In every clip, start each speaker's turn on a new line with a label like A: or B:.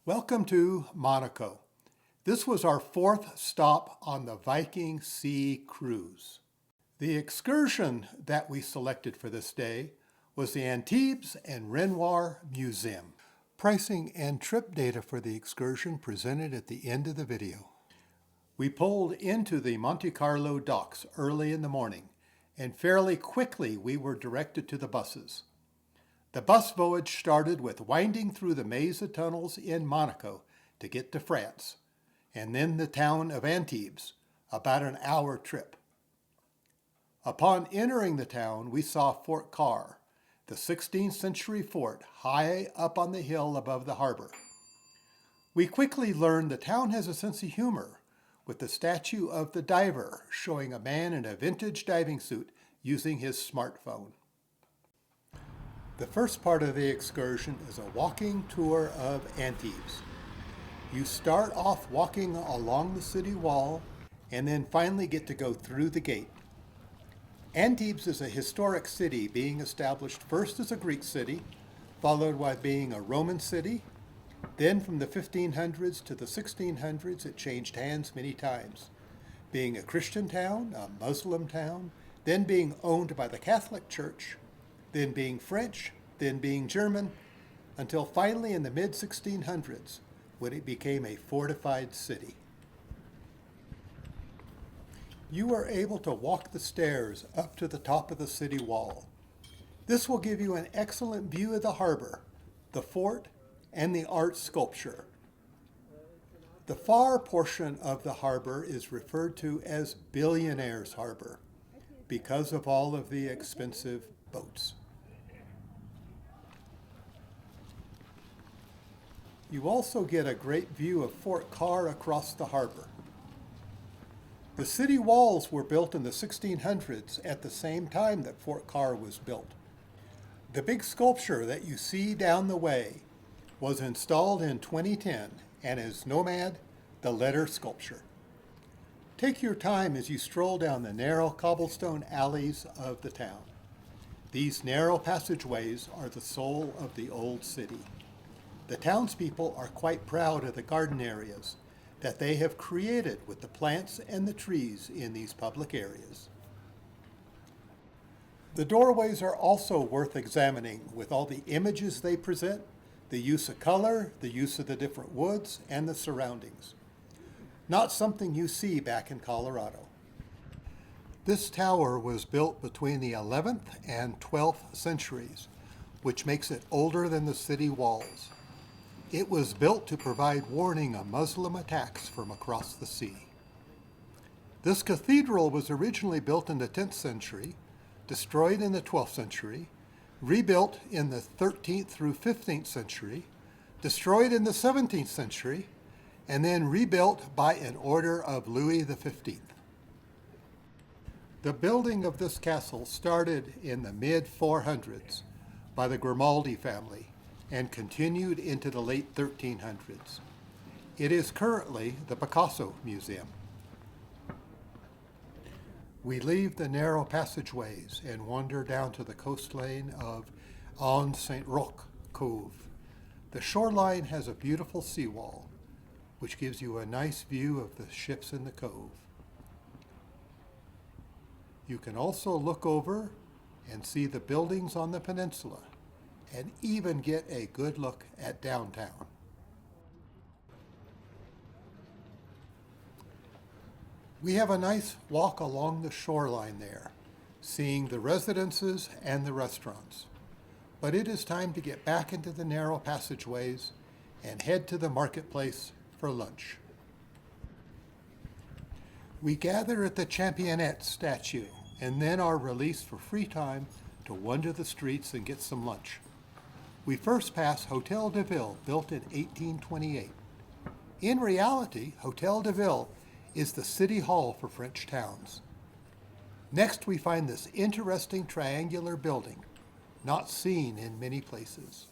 A: Welcome to Monaco. This was our fourth stop on the Viking Sea cruise. The excursion that we selected for this day was the Antibes and Renoir Museum. Pricing and trip data for the excursion presented at the end of the video. We pulled into the Monte Carlo docks early in the morning, and fairly quickly we were directed to the buses. The bus voyage started with winding through the maze of tunnels in Monaco to get to France, and then the town of Antibes, about an hour trip. Upon entering the town, we saw Fort Carré, the 16th century fort high up on the hill above the harbor. We quickly learned the town has a sense of humor, with the statue of the diver showing a man in a vintage diving suit using his smartphone. The first part of the excursion is a walking tour of Antibes. You start off walking along the city wall and then finally get to go through the gate. Antibes is a historic city being established first as a Greek city, followed by being a Roman city. Then from the 1500s to the 1600s it changed hands many times, being a Christian town, a Muslim town, then being owned by the Catholic Church, then being French, then being German, until finally in the mid-1600s when it became a fortified city. You are able to walk the stairs up to the top of the city wall. This will give you an excellent view of the harbor, the fort, and the art sculpture. The far portion of the harbor is referred to as Billionaire Harbor because of all of the expensive boats. You also get a great view of Fort Carré across the harbor. The city walls were built in the 1600s at the same time that Fort Carré was built. The big sculpture that you see down the way was installed in 2010 and is Nomad, the letter sculpture. Take your time as you stroll down the narrow cobblestone alleys of the town. These narrow passageways are the soul of the old city. The townspeople are quite proud of the garden areas that they have created with the plants and the trees in these public areas. The doorways are also worth examining with all the images they present, the use of color, the use of the different woods, and the surroundings. Not something you see back in Colorado. This tower was built between the 11th and 12th centuries, which makes it older than the city walls. It was built to provide warning of Muslim attacks from across the sea. This cathedral was originally built in the 10th century, destroyed in the 12th century, rebuilt in the 13th through 15th century, destroyed in the 17th century, and then rebuilt by an order of Louis XV. The building of this castle started in the mid-400s by the Grimaldi family and continued into the late 1300s. It is currently the Picasso Museum. We leave the narrow passageways and wander down to the coastline of Anse Saint Roch Cove. The shoreline has a beautiful seawall, which gives you a nice view of the ships in the cove. You can also look over and see the buildings on the peninsula, and even get a good look at downtown. We have a nice walk along the shoreline there, seeing the residences and the restaurants. But it is time to get back into the narrow passageways and head to the marketplace for lunch. We gather at the Championnet statue and then are released for free time to wander the streets and get some lunch. We first pass Hotel de Ville, built in 1828. In reality, Hotel de Ville is the city hall for French towns. Next, we find this interesting triangular building, not seen in many places.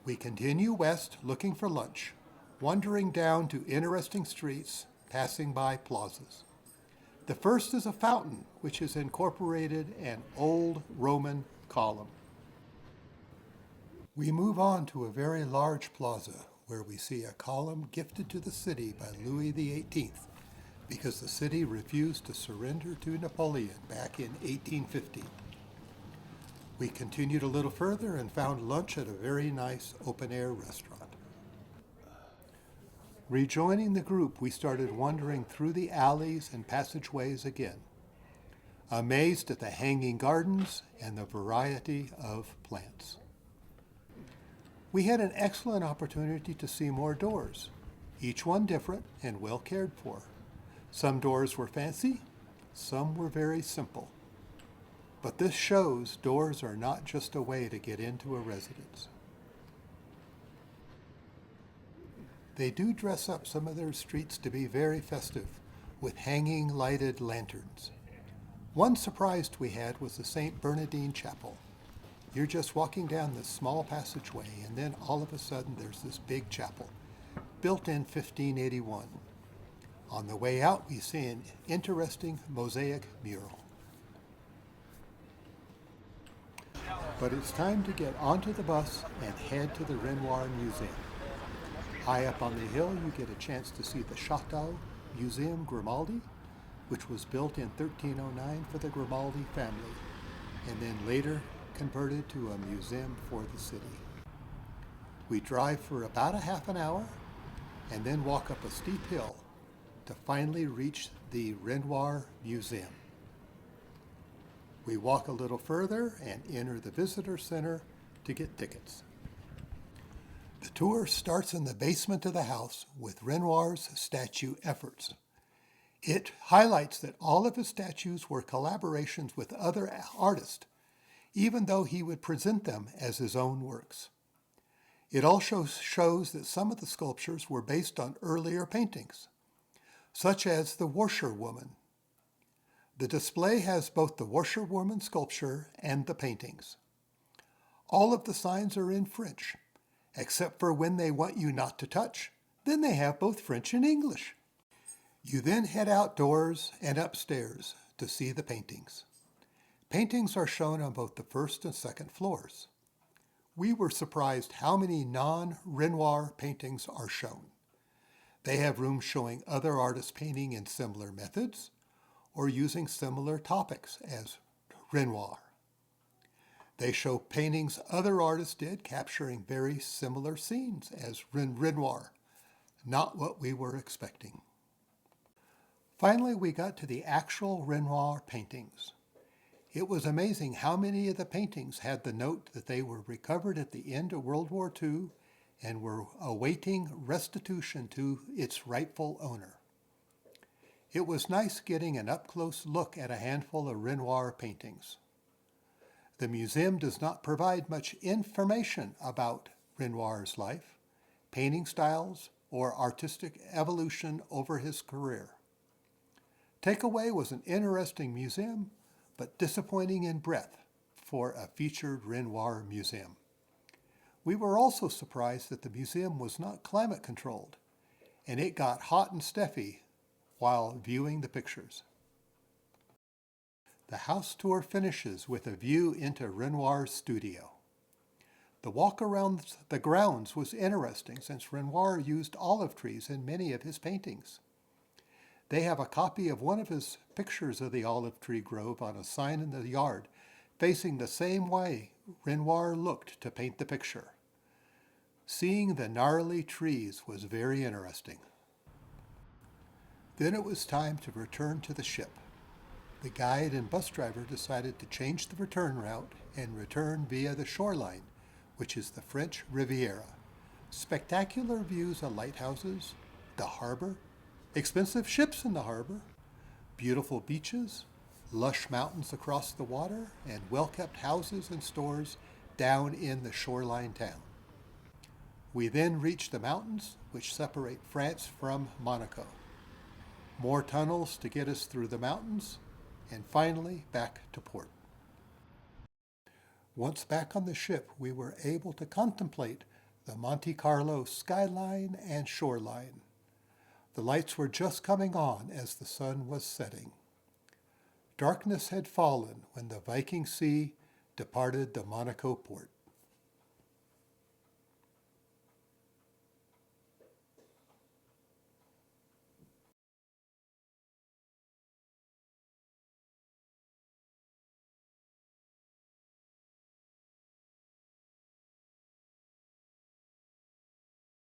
A: We continue west looking for lunch, wandering down to interesting streets, passing by plazas. The first is a fountain, which has incorporated an old Roman column. We move on to a very large plaza where we see a column gifted to the city by Louis XVIII because the city refused to surrender to Napoleon back in 1850. We continued a little further and found lunch at a very nice open-air restaurant. Rejoining the group, we started wandering through the alleys and passageways again, amazed at the hanging gardens and the variety of plants. We had an excellent opportunity to see more doors, each one different and well cared for. Some doors were fancy, some were very simple. But this shows doors are not just a way to get into a residence. They do dress up some of their streets to be very festive, with hanging lighted lanterns. One surprise we had was the St. Bernardine Chapel. You're just walking down this small passageway, and then all of a sudden there's this big chapel, built in 1581. On the way out, we see an interesting mosaic mural. But it's time to get onto the bus and head to the Renoir Museum. High up on the hill, you get a chance to see the Chateau Museum Grimaldi, which was built in 1309 for the Grimaldi family, and then later converted to a museum for the city. We drive for about a half an hour and then walk up a steep hill to finally reach the Renoir Museum. We walk a little further and enter the visitor center to get tickets. The tour starts in the basement of the house with Renoir's statue efforts. It highlights that all of his statues were collaborations with other artists, even though he would present them as his own works. It also shows that some of the sculptures were based on earlier paintings, such as the Washerwoman. The display has both the Washerwoman sculpture and the paintings. All of the signs are in French, except for when they want you not to touch. Then they have both French and English. You then head outdoors and upstairs to see the paintings. Paintings are shown on both the first and second floors. We were surprised how many non-Renoir paintings are shown. They have rooms showing other artists painting in similar methods or using similar topics as Renoir. They show paintings other artists did capturing very similar scenes as Renoir, not what we were expecting. Finally, we got to the actual Renoir paintings. It was amazing how many of the paintings had the note that they were recovered at the end of World War II and were awaiting restitution to its rightful owner. It was nice getting an up-close look at a handful of Renoir paintings. The museum does not provide much information about Renoir's life, painting styles, or artistic evolution over his career. Takeaway was an interesting museum, but disappointing in breadth for a featured Renoir museum. We were also surprised that the museum was not climate controlled, and it got hot and stuffy while viewing the pictures. The house tour finishes with a view into Renoir's studio. The walk around the grounds was interesting since Renoir used olive trees in many of his paintings. They have a copy of one of his pictures of the olive tree grove on a sign in the yard, facing the same way Renoir looked to paint the picture. Seeing the gnarly trees was very interesting. Then it was time to return to the ship. The guide and bus driver decided to change the return route and return via the shoreline, which is the French Riviera. Spectacular views of lighthouses, the harbor, expensive ships in the harbor, beautiful beaches, lush mountains across the water, and well-kept houses and stores down in the shoreline town. We then reach the mountains, which separate France from Monaco. More tunnels to get us through the mountains, and finally back to port. Once back on the ship, we were able to contemplate the Monte Carlo skyline and shoreline. The lights were just coming on as the sun was setting. Darkness had fallen when the Viking sea departed the Monaco port.